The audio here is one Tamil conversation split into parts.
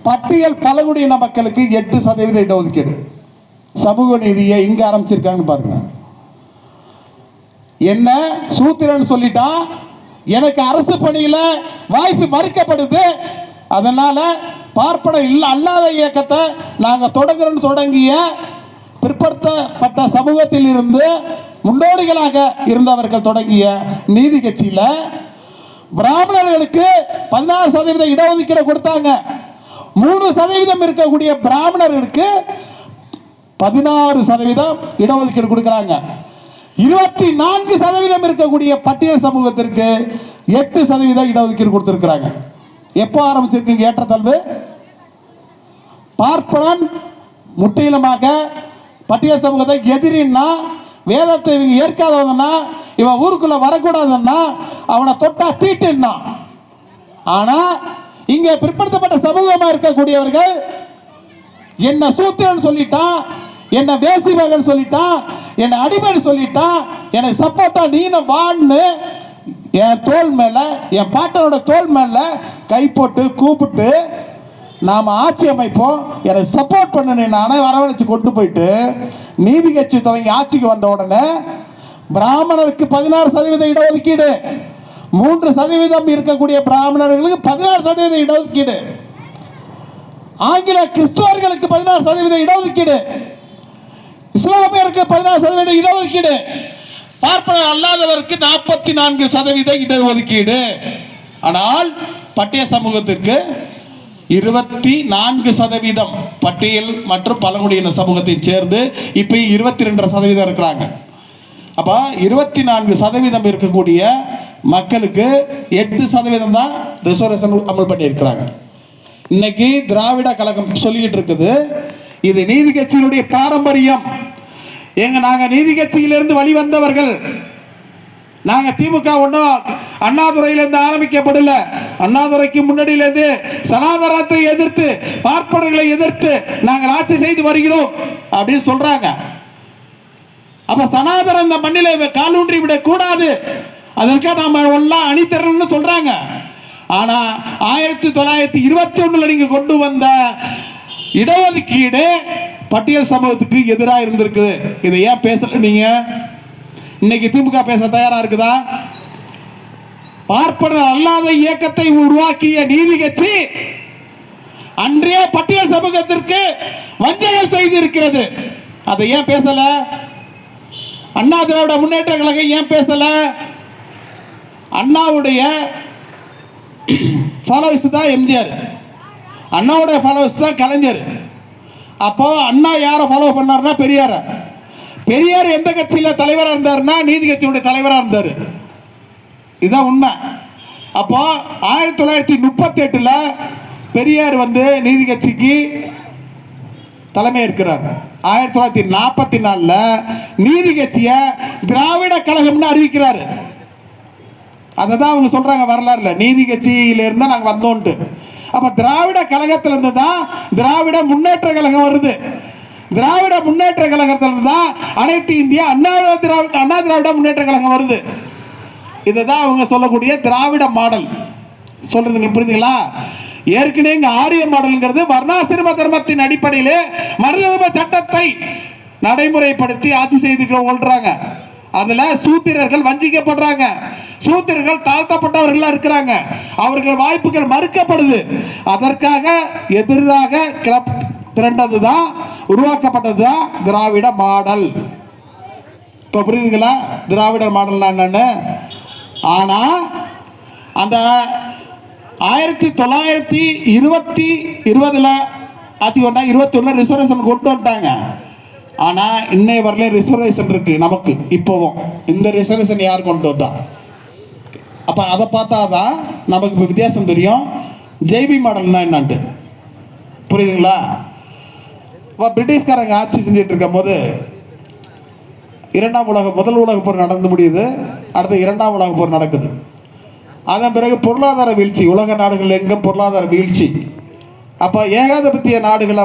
பட்டியல் பழங்குடியின மக்களுக்கு 8% இடஒதுக்கீடு. சமூக நீதியை இங்க ஆரம்பிச்சிருக்காங்கன்னு பாருங்க. என்ன சூத்திரன் சொல்லிட்டா எனக்கு அரசு பணியில வாய்ப்பு மறுக்கப்படுது, அதனால பார்ப்பன அல்லாத இயக்கத்தை நாங்க தொடங்கிய பிற்படுத்தப்பட்ட சமூகத்தில் இருந்து முன்னோடிகளாக இருந்தவர்கள் தொடங்கிய நீதி கட்சியில பிராமணர்களுக்கு 16% இடஒதுக்கீடு கொடுத்தாங்க. 3% இருக்கக்கூடிய பிராமணர்களுக்கு 16% இடஒதுக்கீடு கொடுக்கிறாங்க. 24% இருக்கக்கூடிய பட்டியல் சமூகத்திற்கு 8% இடஒதுக்கீடு கொடுத்திருக்கிறாங்க. எப்போ ஆரம்பிச்சிருக்கீங்க ஏற்றத்தாழ்வு? பார்ப்பனன் முற்றிலுமாக பட்டியல் சமூகத்தை எதிரின்னா, வேதத்தை இவங்க ஏற்காதவன்னா, இவன் ஊருக்குள்ள வரக்கூடாதுன்னா, அவனை தொட்டா தீட்டுன்னா. ஆனா இங்க பிற்படுத்தப்பட்ட சமூகமா இருக்கக்கூடியவர்கள் என்ன சூத்திரன் சொல்லிட்டான், என்ன வேசி மகன் சொல்லிட்டான், என்ன அடிமை சொல்லிட்டான், என்னை சப்போர்ட்டா நீன வான்னு என் தோல் மேல, என் பாட்டனோட தோல் மேல கை போட்டு கூப்பிட்டு நாம ஆட்சி அமைப்போம், எனக்கு சப்போர்ட் பண்ணு நானே வரவழைச்சு கொண்டு போயிட்டு நீதி கட்சி துவங்கி ஆட்சிக்கு வந்த உடனே பிராமணருக்கு 16% இடஒதுக்கீடு, 3% இருக்கக்கூடிய பிராமணர்களுக்கு 16% இடஒதுக்கீடு, ஆங்கில கிறிஸ்தவர்களுக்கு 16% இடஒதுக்கீடு, இஸ்லாமியருக்கு 16% இடஒதுக்கீடு, பார்ப்பனர் அல்லாதவருக்கு 44% இடஒதுக்கீடு. ஆனால் பட்டியல் சமூகத்திற்கு 24% பட்டியல் மற்றும் பழங்குடியின சமூகத்தை சேர்ந்து இப்ப 22% இருக்கிறாங்க. அப்ப 24% இருக்கக்கூடிய மக்களுக்கு 8% தான் ரிசர்வேஷன் அமல் பண்ணி இருக்கிறாங்க. இன்னைக்கு திராவிட கழகம் சொல்லிட்டு இருக்குது இது நீதி கட்சியினுடைய பாரம்பரியம். நாங்க நீதி கட்சியிலிருந்து வழிவந்தவர்கள். நாங்க திமுக ஒன்றும் அண்ணாதுரையிலிருந்து ஆரம்பிக்கப்படல. அண்ணாதுரைக்கு முன்னாடியிலிருந்து சனாதனத்தை எதிர்த்து, பார்ப்பனர்களை எதிர்த்து நாங்கள் ஆட்சி செய்து வருகிறோம் அப்படின்னு சொல்றாங்க. அப்ப சனாதனம் இந்த மண்ணில காலூன்றி விட கூடாது, அதற்காக நாம எல்லாம் அணிதிரள்னு சொல்றாங்க. ஆனா 1921 நீங்க கொண்டு வந்த இடஒதுக்கீடு பட்டியல் சமூகத்துக்கு எதிராக இருந்திருக்கு. இதை ஏன் பேசல நீங்க? இன்னைக்கு திமுக பேச தயாரா இருக்குதா? பார்ப்பனர் அல்லாத இயக்கத்தை உருவாக்கிய நீதி கட்சி அன்றைய பட்டியல் சமூகத்திற்கு வஞ்சகம் செய்திருக்கிறது. அதை ஏன் பேசல? அண்ணா திராவிட முன்னேற்ற கழகம் ஏன் பேசல? அண்ணாவுடைய ஃபாலோவர்ஸ் தான் எம்ஜிஆர், அண்ணாவுடைய ஃபாலோவர்ஸ் தான் கலைஞர். அப்போ அண்ணா யாரை ஃபாலோ பண்ணார்னா பெரியார. பெரியார் எந்த கட்சியில தலைவராக இருந்தாருன்னா நீதி கட்சியுடைய தலைவராக இருந்தார். இதுதான் உண்மை. அப்போ 1938 பெரியார் நீதி கட்சிக்கு தலைமை இருக்கிறார். 1944 நீதி கட்சிய திராவிட கழகம்னு அறிவிக்கிறார். அதை தான் அவங்க சொல்றாங்க வரலாறுல, நீதி கட்சியில இருந்தா நாங்க வந்தோம்ட்டு. அப்ப திராவிட கழகத்திலிருந்து தான் திராவிட முன்னேற்ற கழகம் வருது. திராவிட முன்னேற்ற கழகத்திலிருந்து தான் அனைத்து இந்திய அண்ணா திராவிட முன்னேற்ற கழகம் வருது. இதுதான் அவங்க சொல்லக்கூடிய திராவிட மாடல். சொல்றது புரியுதுங்களா? ஏற்கனவே இங்க ஆரிய மாடல்ங்கிறது வர்ணாசிரம தர்மத்தின் அடிப்படையிலே மருதம சட்டத்தை நடைமுறைப்படுத்தி ஆட்சி செய்து கொள்றாங்க. அதுல சூத்திரர்கள் வஞ்சிக்கப்படுறாங்க, சூத்திரர்கள் தாழ்த்தப்பட்டவர்கள் இருக்கிறாங்க, அவர்கள் வாய்ப்புகள் மறுக்கப்படுது. அதற்காக எதிராக திரண்டதுதான், உருவாக்கப்பட்டதுதான் திராவிட மாடல். இப்ப புரியுதுங்களா திராவிட மாடல் என்னன்னு? ஆனா அந்த 1920 ஆட்சி கொண்டா 21 ரிசர்வேஷன் கொண்டு வந்துட்டாங்க. ஆனா இன்னை வரல ரிசர்வேஷன் இருக்கு நமக்கு. இப்போவும் இந்த ரிசர்வேஷன் யார் கொண்டு வந்தா? அப்ப அதை பார்த்தாதான் நமக்கு வித்தியாசம் தெரியும். ஜேபி மாடல்னா என்னன்ட்டு புரியுதுங்களா? பிரிட்டிஷ்காரங்க ஆட்சி செஞ்சுட்டு இருக்கும் போது முதல் உலக போர் நடந்து முடியுது, அடுத்து 2ஆம் உலக போர் நடக்குது. அதன் பிறகு பொருளாதார வீழ்ச்சி, உலக நாடுகள் எங்கும் பொருளாதார வீழ்ச்சி. அப்ப ஏகாதிபத்திய நாடுகளை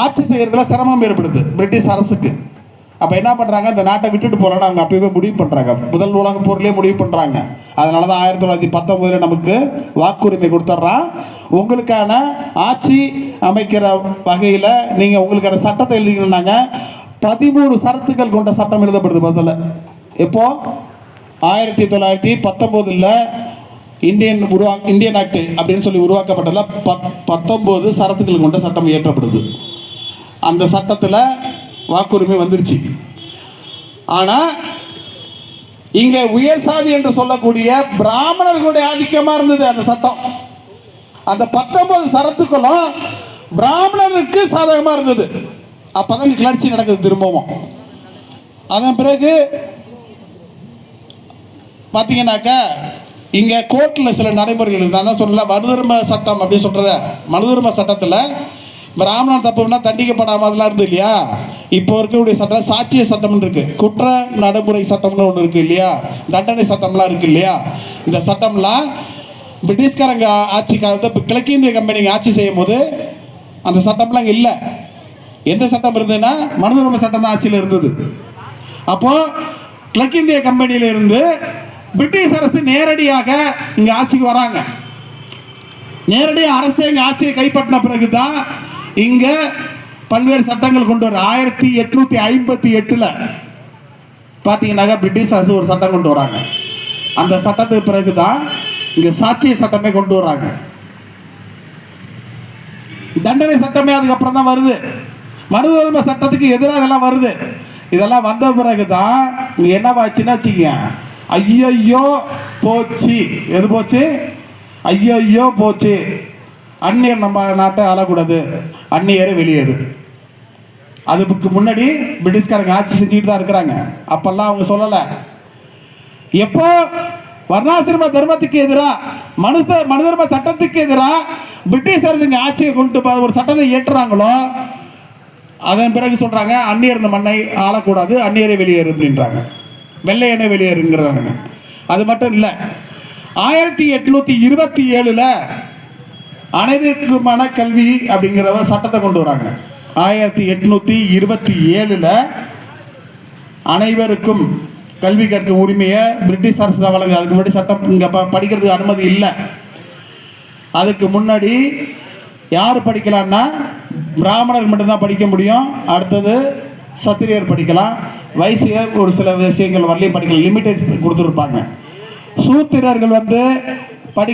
ஆட்சி செய்யறதுல சிரமம் ஏற்படுது பிரிட்டிஷ் அரசுக்கு. அப்ப என்ன பண்றாங்க, இந்த நாட்டை விட்டுட்டு போறாங்க. அவங்க அப்பவே முடிவு பண்றாங்க, முதல் உலக போர்லயே முடிவு பண்றாங்க. அதனாலதான் 1919 நமக்கு வாக்குரிமை கொடுத்துட்றான். உங்களுக்கான ஆட்சி அமைக்கிற வகையில் நீங்கள் உங்களுக்கான சட்டத்தை எழுதிக்கணுன்னாங்க 13 சரத்துக்கள் கொண்ட சட்டம் எழுதப்படுது முதல்ல. எப்போ 1919 இந்தியன் ஆக்ட் அப்படின்னு சொல்லி உருவாக்கப்பட்டதில் 19 சரத்துக்கள் கொண்ட சட்டம் இயற்றப்படுது. அந்த சட்டத்தில் வாக்குரிமை வந்துருச்சு. ஆனால் இங்கே உயர் சாதி என்று சொல்லக்கூடிய பிராமணர்களுடைய ஆதிக்கமாக இருந்தது அந்த சட்டம். அந்த 19 சரத்துக்களும் பிராமணருக்கு சாதகமாக இருந்தது. அப்போதான் கிளர்ச்சி நடக்குது திரும்பவும். அதன் பிறகு பார்த்தீங்கன்னாக்கா இங்கே கோர்ட்டில் சில நடைமுறைகள் நான் தான் சொல்லல, மனுதர்ம சட்டம் அப்படின்னு சொல்கிறத. மனுதர்ம சட்டத்தில் பிராமணன் தப்புனா தண்டிக்கப்படாமல் அதெல்லாம் இருந்து இல்லையா. இப்போ இருக்கக்கூடிய சட்டம் சாட்சிய சட்டம்னு இருக்கு, குற்ற நடைமுறை சட்டம்னு ஒன்று இருக்கு இல்லையா, தண்டனை சட்டம்லாம் இருக்கு இல்லையா. இந்த சட்டம்லாம் பிரிட்டிஷ்காரங்க ஆட்சி காலத்தை கிழக்கிந்திய கம்பெனிங்க ஆட்சி செய்யும் போது அந்த சட்டம்லாம் இங்கே இல்லை. எந்த சட்டம் இருந்ததுன்னா மனுதர்ம சட்டம் தான் ஆட்சியில் இருந்தது. அப்போ கிழக்கிந்திய கம்பெனியில இருந்து பிரிட்டிஷ் அரசு நேரடியாக இங்கே ஆட்சிக்கு வராங்க. நேரடியாக அரசு இங்கே ஆட்சியை கைப்பற்றின பிறகுதான் இங்கே பல்வேறு சட்டங்கள் கொண்டு வர 1858 பார்த்தீங்கன்னாக்கா பிரிட்டிஷ் அரசு ஒரு சட்டம் கொண்டு வராங்க. அந்த சட்டத்துக்கு பிறகுதான் இங்கே சாட்சிய சட்டமே கொண்டு வராங்க. தண்டனை சட்டமே அதுக்கப்புறம் தான் வருது. மனுதர்ம சட்டத்துக்கு எதிராக இதெல்லாம் வருது. இதெல்லாம் வந்த பிறகுதான் இங்கே என்னவாச்சுன்னா வச்சுக்கங்க, ஐயோ போச்சு. எது போச்சு? ஐயோ போச்சு, அந்நியர் நம்ம நாட்டை ஆளக்கூடாது, அந்நியரை வெளியேறு. அதுக்கு முன்னாடி பிரிட்டிஷ்காரங்க ஆட்சி செஞ்சுட்டு தான் இருக்கிறாங்க. அப்பெல்லாம் அவங்க சொல்லலை. எப்போ வர்ணாசிரம தர்மத்துக்கு எதிராக மனுதர்ம சட்டத்துக்கு எதிராக பிரிட்டிஷ் அரசு ஆட்சியை கொண்டு ஒரு சட்டத்தை ஏற்றுறாங்களோ அதன் பிறகு சொல்றாங்க அந்நியர் இந்த மண்ணை ஆளக்கூடாது, அந்நியரை வெளியேறு அப்படின்றாங்க, வெள்ளையனை வெளியேறுங்கிறாங்க. அது மட்டும் இல்லை, 1827 அனைவருக்குமான கல்வி அப்படிங்கிற சட்டத்தை கொண்டு வராங்க. 1827 அனைவருக்கும் கல்வி கற்கும் உரிமையை பிரிட்டிஷ் அரசு தான் வழங்குது. அதுக்கு முன்னாடி சட்டம் இங்கே படிக்கிறதுக்கு அனுமதி இல்லை. அதுக்கு முன்னாடி யார் படிக்கலான்னா பிராமணர் மட்டும்தான் படிக்க முடியும். அடுத்தது சத்திரியர் படிக்கலாம், வைசியர் ஒரு சில விஷயங்கள் வரலையும் படிக்கலாம், லிமிட்டட் கொடுத்துருப்பாங்க. சூத்திரர்கள் படி